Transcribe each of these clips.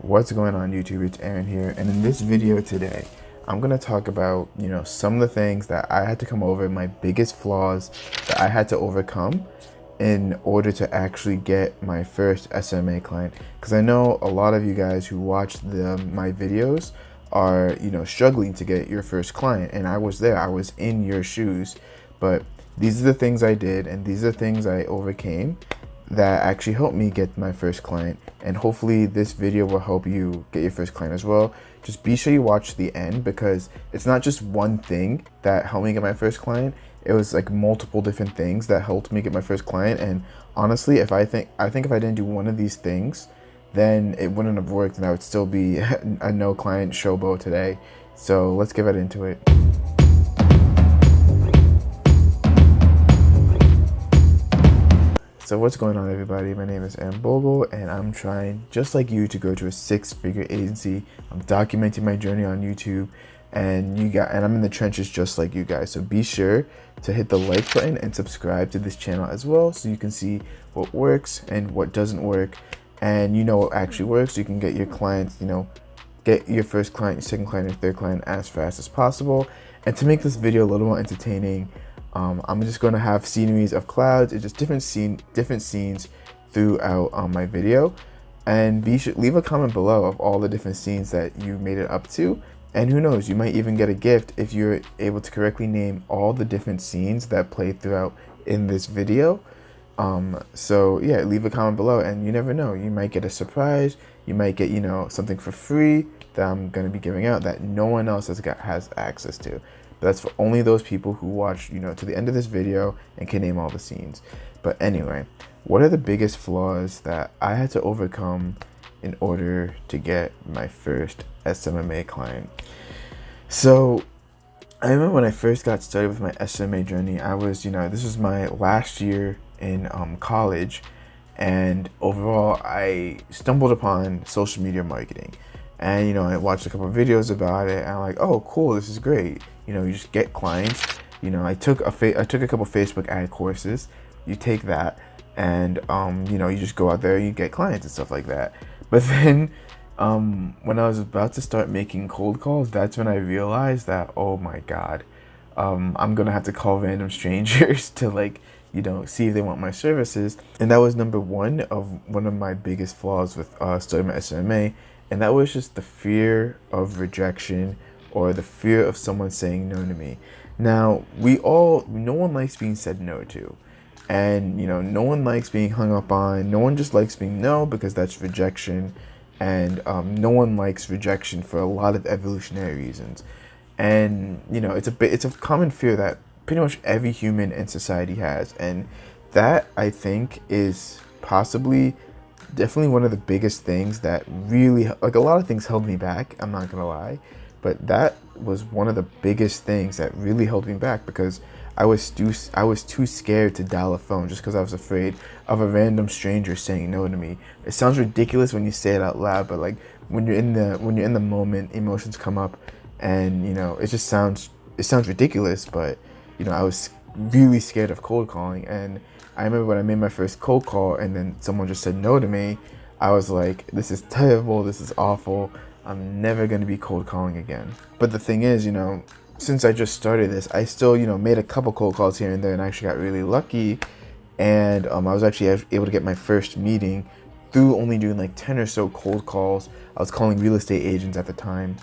What's going on YouTube? It's Aaron here, and in this video today I'm going to talk about some of the things that I had to come over, my biggest flaws that I had to overcome in order to actually get my first SMMA client, because I know a lot of you guys who watch my videos are struggling to get your first client, and I was there, I was in your shoes. But these are the things I did, and these are the things I overcame that actually helped me get my first client, and hopefully this video will help you get your first client as well. Just be sure you watch the end, because it's not just one thing that helped me get my first client. It was like multiple different things that helped me get my first client, and honestly, I think if I didn't do one of these things, then it wouldn't have worked and I would still be a no client showboat today. So let's get right into it. So what's going on, everybody? My name is Bogle, and I'm trying, just like you, to go to a 6-figure agency. I'm documenting my journey on YouTube, and I'm in the trenches just like you guys. So be sure to hit the like button and subscribe to this channel as well, so you can see what works and what doesn't work, and what actually works, so you can get your clients, get your first client, your second client, your third client as fast as possible. And to make this video a little more entertaining, I'm just going to have sceneries of clouds. It's just different scenes throughout my video, and be sure leave a comment below of all the different scenes that you made it up to, and who knows, you might even get a gift if you're able to correctly name all the different scenes that play throughout in this video. So yeah, leave a comment below, and you never know, you might get a surprise, you might get something for free that I'm going to be giving out that no one else has access to. But that's for only those people who watch to the end of this video and can name all the scenes. But anyway, what are the biggest flaws that I had to overcome in order to get my first SMMA client? So I remember when I first got started with my SMMA journey, I was this was my last year in college, and overall I stumbled upon social media marketing. And I watched a couple of videos about it, and I'm like, oh cool, this is great. You just get clients. I took a couple Facebook ad courses. You take that, and you just go out there and you get clients and stuff like that. But then when I was about to start making cold calls, that's when I realized that, oh my god, I'm gonna have to call random strangers to see if they want my services. And that was one of my biggest flaws with starting my SMMA. And that was just the fear of rejection, or the fear of someone saying no to me. Now, no one likes being said no to. And, no one likes being hung up on. No one just likes being no, because that's rejection. And no one likes rejection for a lot of evolutionary reasons. And, it's a common fear that pretty much every human in society has. And that, I think, is definitely one of the biggest things that really, a lot of things held me back, I'm not gonna lie, but that was one of the biggest things that really held me back, because I was too scared to dial a phone, just because I was afraid of a random stranger saying no to me. It sounds ridiculous when you say it out loud, but when you're in the moment, emotions come up, and it sounds ridiculous, but I was really scared of cold calling. And I remember when I made my first cold call and then someone just said no to me, I was like, this is terrible, this is awful, I'm never going to be cold calling again. But the thing is, since I just started this, I still, made a couple cold calls here and there, and I actually got really lucky. And I was actually able to get my first meeting through only doing 10 or so cold calls. I was calling real estate agents at the time.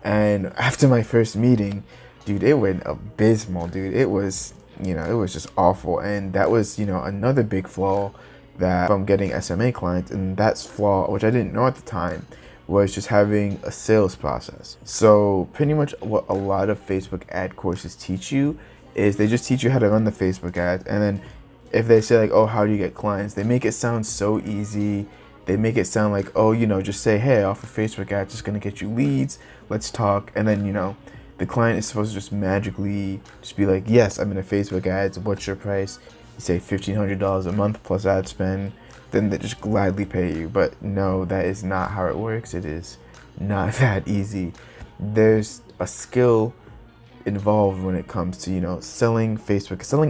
And after my first meeting, dude, it went abysmal, dude. It was just awful. And that was, another big flaw that from getting SMMA clients. And that's flaw, which I didn't know at the time, was just having a sales process. So pretty much what a lot of Facebook ad courses teach you is they just teach you how to run the Facebook ads. And then if they say oh, how do you get clients? They make it sound so easy. They make it sound like, oh, just say, hey, I offer Facebook ads, just gonna get you leads. Let's talk. And then, the client is supposed to just magically just be like, yes, I'm in a Facebook ads. What's your price? You say $1,500 a month plus ad spend. Then they just gladly pay you. But no, that is not how it works. It is not that easy. There's a skill involved when it comes to, selling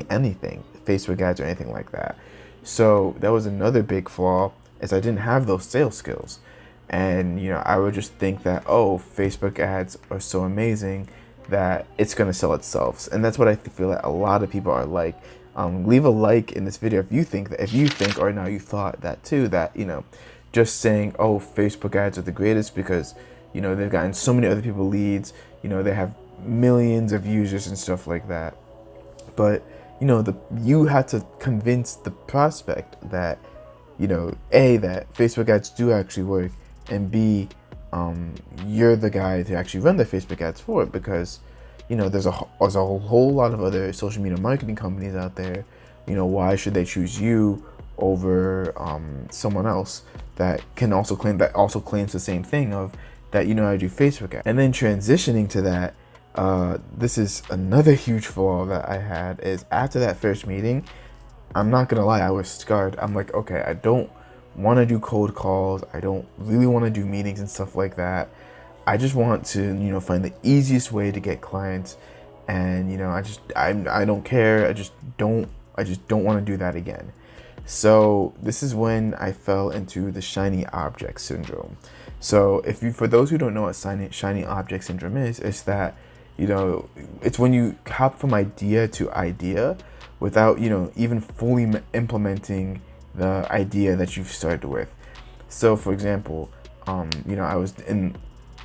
anything, Facebook ads or anything like that. So that was another big flaw, is I didn't have those sales skills. And I would just think that, oh, Facebook ads are so amazing that it's going to sell itself. And that's what I feel that a lot of people are like. Leave a like in this video if you think or now you thought that too, that just saying, oh, Facebook ads are the greatest because they've gotten so many other people leads, they have millions of users and stuff like that. But you have to convince the prospect that A, that Facebook ads do actually work, and B, you're the guy to actually run the Facebook ads for it, because there's a whole lot of other social media marketing companies out there. Why should they choose you over someone else that also claims the same thing of that I do Facebook ads? And then transitioning to that, this is another huge flaw that I had, is after that first meeting, I'm not gonna lie, I was scarred. I'm like, okay, I don't want to do cold calls. I don't really want to do meetings and stuff like that. I just want to, find the easiest way to get clients, and I don't care. I just don't want to do that again. So this is when I fell into the shiny object syndrome. So for those who don't know what shiny object syndrome is, it's that it's when you hop from idea to idea without even fully implementing the idea that you've started with. So for example, I was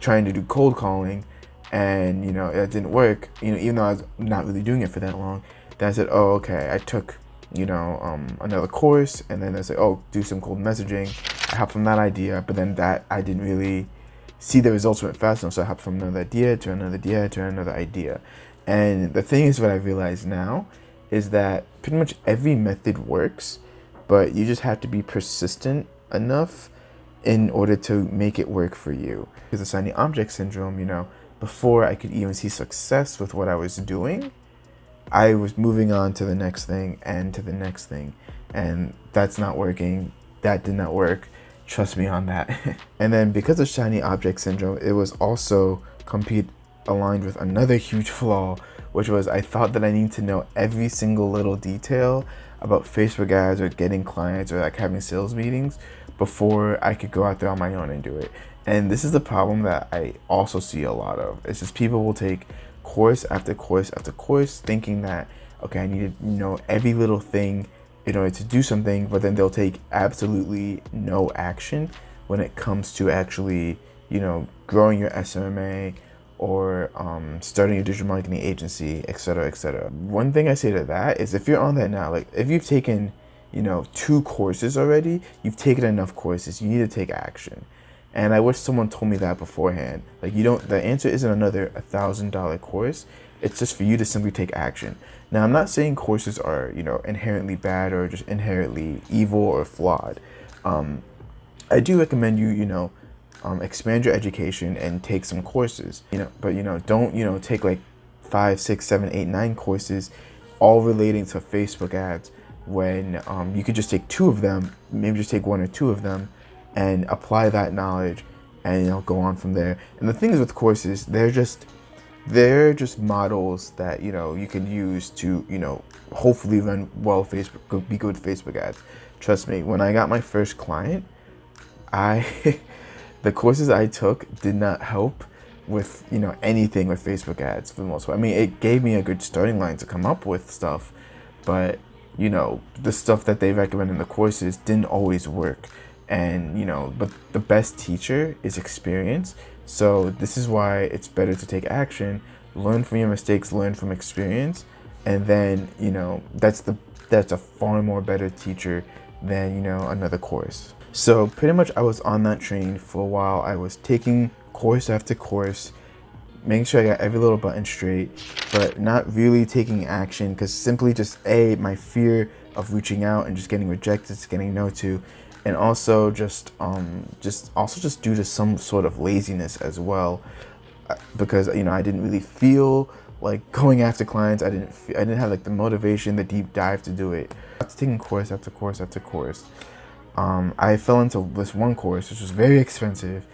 trying to do cold calling, and it didn't work, even though I was not really doing it for that long. Then I said, oh, okay, I took another course, and then I said, oh, do some cold messaging. I hopped from that idea, but then that I didn't really see the results went fast enough, so I hopped from another idea to another idea to another idea. And the thing is, what I realize now is that pretty much every method works, but you just have to be persistent enough in order to make it work for you. Because the shiny object syndrome, before I could even see success with what I was doing, I was moving on to the next thing and to the next thing, and that's not working. That did not work. Trust me on that. And then because of shiny object syndrome, it was also aligned with another huge flaw, which was I thought that I needed to know every single little detail about Facebook ads or getting clients or like having sales meetings before I could go out there on my own and do it. And this is the problem that I also see a lot of. It's just people will take course after course after course thinking that, okay, I need to know every little thing in order to do something, but then they'll take absolutely no action when it comes to actually, growing your SMMA or starting a digital marketing agency, etc., etc. One thing I say to that is, if you're on that now, like if you've taken, 2 courses already, you've taken enough courses, you need to take action. And I wish someone told me that beforehand. Like, the answer isn't another $1,000 course. It's just for you to simply take action. Now, I'm not saying courses are, inherently bad or just inherently evil or flawed. I do recommend you, expand your education and take some courses, but, don't, take like 5, 6, 7, 8, 9 courses all relating to Facebook ads when you could just take 2 of them, maybe just take 1 or 2 of them and apply that knowledge and, go on from there. And the thing is with courses, they're just models that you can use to hopefully run well be good Facebook ads. Trust me, when I got my first client, the courses I took did not help with anything with Facebook ads for the most part. I mean, it gave me a good starting line to come up with stuff, but the stuff that they recommend in the courses didn't always work. And but the best teacher is experience. So this is why it's better to take action, learn from your mistakes, learn from experience, and then that's a far more better teacher than another course. So pretty much I was on that train for a while. I was taking course after course, making sure I got every little button straight, but not really taking action because simply just my fear of reaching out and just getting rejected, getting no to. And also just due to some sort of laziness as well, because I didn't really feel like going after clients. I didn't have like the motivation, the deep dive to do it. After taking course after course after course, I fell into this one course which was very expensive,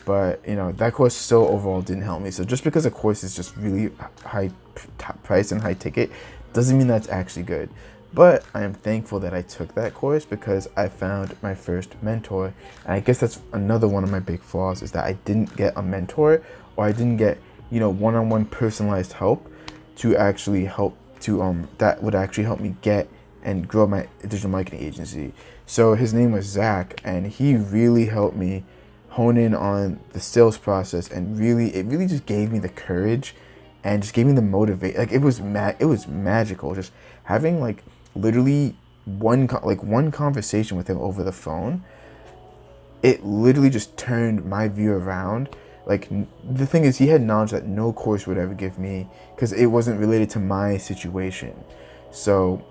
but that course still overall didn't help me. So just because a course is just really high price and high ticket doesn't mean that's actually good. But I am thankful that I took that course because I found my first mentor. And I guess that's another one of my big flaws, is that I didn't get a mentor, or I didn't get, one-on-one personalized help to actually help to that would actually help me get and grow my digital marketing agency. So his name was Zach, and he really helped me hone in on the sales process, and it really just gave me the courage and just gave me the motivate. Like, it was magical just having like literally one conversation with him over the phone. It literally just turned my view around. Like, the thing is, he had knowledge that no course would ever give me, because it wasn't related to my situation. So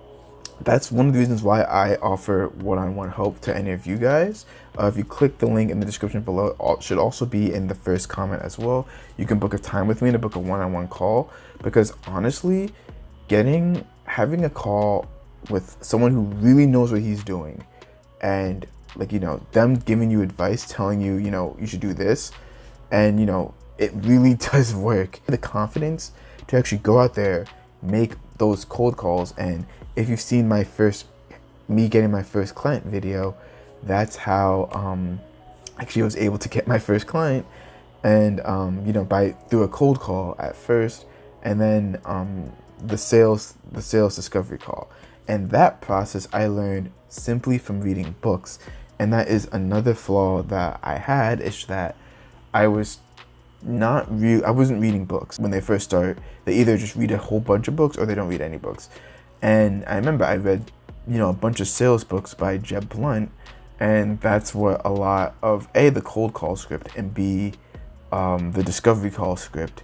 that's one of the reasons why I offer one-on-one help to any of you guys. If you click the link in the description below, it should also be in the first comment as well. You can book a time with me to book a one-on-one call, because honestly, having a call with someone who really knows what he's doing, and them giving you advice, telling you, you should do this, and it really does work. The confidence to actually go out there, make those cold calls. And if you've seen me getting my first client video, that's how actually I was able to get my first client. And through a cold call at first, and then the sales discovery call. And that process I learned simply from reading books. And that is another flaw that I had, is that I wasn't reading books. When they first start, they either just read a whole bunch of books or they don't read any books. And I remember I read, a bunch of sales books by Jeb Blunt, and that's what a lot of A, the cold call script, and B, the discovery call script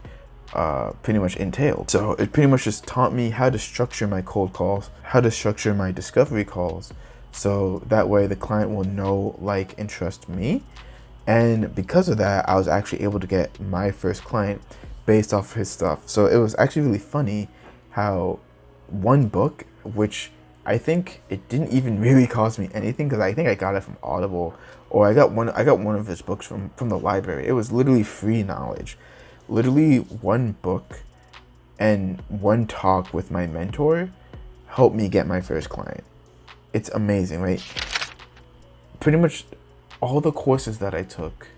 pretty much entailed. So it pretty much just taught me how to structure my cold calls, how to structure my discovery calls, so that way the client will know, like, and trust me. And because of that, I was actually able to get my first client based off his stuff. So it was actually really funny how one book, which I think it didn't even really cost me anything, because I think I got it from Audible, or I got one of his books from the library. It was literally free knowledge. Literally one book and one talk with my mentor helped me get my first client. It's amazing, right? Pretty much all the courses that I took,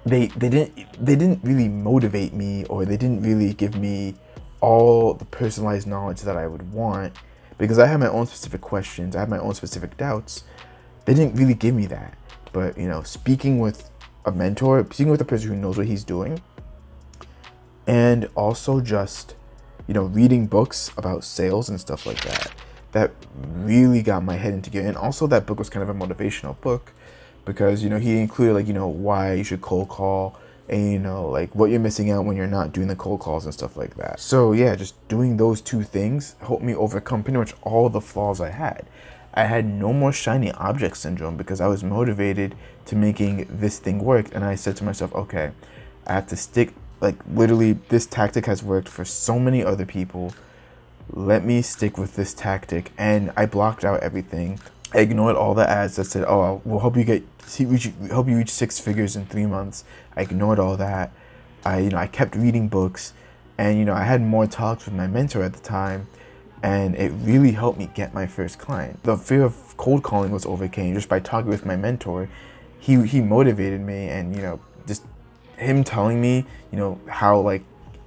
they didn't really motivate me, or they didn't really give me all the personalized knowledge that I would want, because I had my own specific questions, I had my own specific doubts. They didn't really give me that. But speaking with a mentor, speaking with a person who knows what he's doing, and also just reading books about sales and stuff like that really got my head into gear. And also that book was kind of a motivational book, because he included why you should cold call, and what you're missing out when you're not doing the cold calls and stuff like that. So yeah, just doing those two things helped me overcome pretty much all the flaws I had. I had no more shiny object syndrome, because I was motivated to making this thing work. And I said to myself, okay, I have to stick, literally this tactic has worked for so many other people. Let me stick with this tactic. And I blocked out everything. I ignored all the ads that said, oh, we'll help you reach 6 figures in 3 months. I ignored all that. I kept reading books, and I had more talks with my mentor at the time, and it really helped me get my first client. The fear of cold calling was overcame just by talking with my mentor. He motivated me, and just him telling me how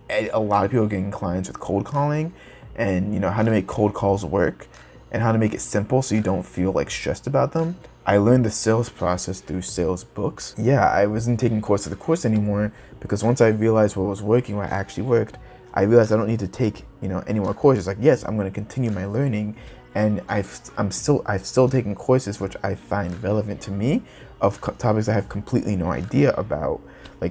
a lot of people are getting clients with cold calling, and how to make cold calls work, and how to make it simple so you don't feel stressed about them. I learned the sales process through sales books. Yeah, I wasn't taking course of the course anymore, because once I realized what was working, what actually worked, I realized I don't need to take any more courses. Yes, I'm going to continue my learning, and I've still taken courses which I find relevant to me, of topics I have completely no idea about.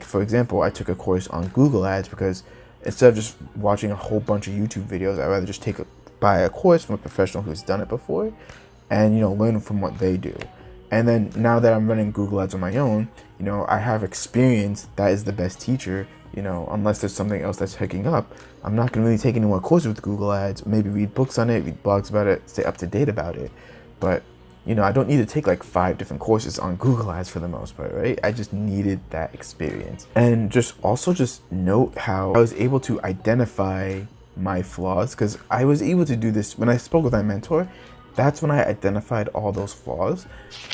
For example, I took a course on Google Ads, because instead of just watching a whole bunch of YouTube videos, I'd rather just buy a course from a professional who's done it before, and learn from what they do. And then now that I'm running Google Ads on my own, I have experience. That is the best teacher. Unless there's something else that's hooking up, I'm not gonna really take any more courses with Google Ads. Maybe read books on it, read blogs about it, stay up to date about it. But I don't need to take 5 different courses on Google Ads for the most part, right? I just needed that experience. And just note how I was able to identify my flaws, because I was able to do this when I spoke with my mentor. That's when I identified all those flaws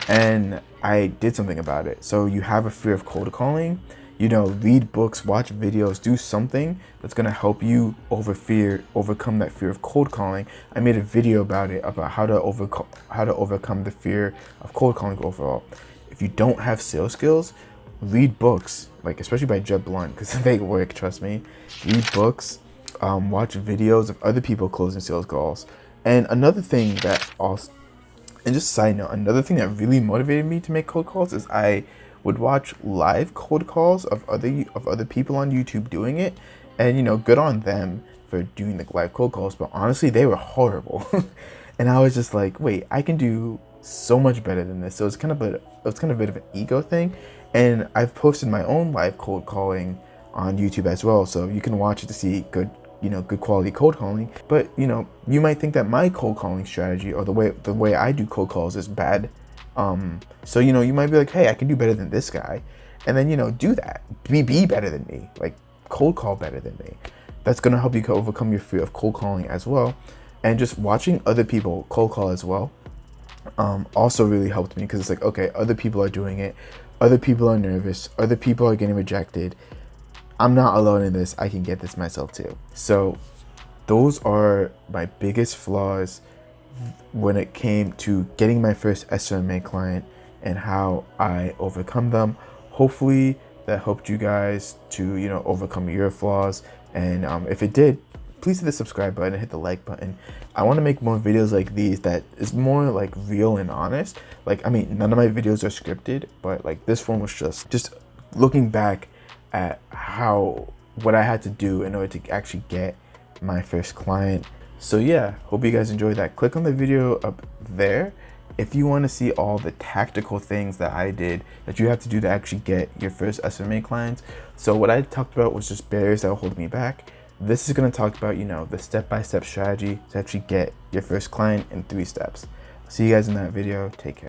and I did something about it. So you have a fear of cold calling, read books, watch videos, do something that's gonna help you overcome that fear of cold calling. I made a video about it, about how to overcome the fear of cold calling overall. If you don't have sales skills, read books, like especially by Jeb Blunt, because they work, trust me. Read books, watch videos of other people closing sales calls. And another thing that also, and just side note, another thing that really motivated me to make cold calls is I would watch live cold calls of other people on YouTube doing it, and good on them for doing the live cold calls. But honestly, they were horrible, and I was just like, wait, I can do so much better than this. So it's kind of a bit of an ego thing, and I've posted my own live cold calling on YouTube as well, so you can watch it to see good quality cold calling. But you might think that my cold calling strategy or the way I do cold calls is bad. So you might be like, hey, I can do better than this guy, and then do that. Be better than me, like cold call better than me. That's gonna help you overcome your fear of cold calling as well. And just watching other people cold call as well, also really helped me, because it's like, okay, other people are doing it, other people are nervous, other people are getting rejected. I'm not alone in this. I can get this myself too. So those are my biggest flaws when it came to getting my first SMMA client and how I overcome them. Hopefully that helped you guys to overcome your flaws. And if it did, please hit the subscribe button and hit the like button. I want to make more videos like these that is more like real and honest. Like, I mean, none of my videos are scripted, but like this one was just looking back at what I had to do in order to actually get my first client. So yeah, hope you guys enjoyed that. Click on the video up there if you want to see all the tactical things that I did that you have to do to actually get your first SMMA clients. So what I talked about was just barriers that will hold me back. This is going to talk about the step-by-step strategy to actually get your first client in 3 steps. See you guys in that video. Take care.